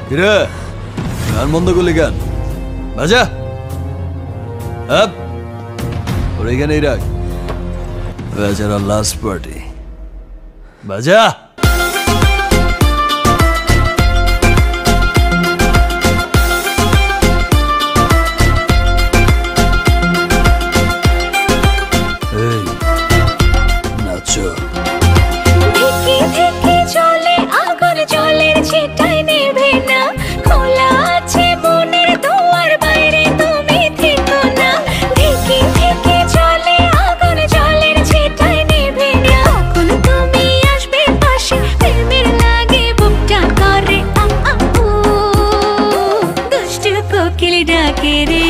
কিরে গান বন্ধ করলি কেন? বাজা আপ ওর এখানেই রাখ। বেচারা লাস্ট পার্টি। বাজা এই নাচো। ডাকে রে।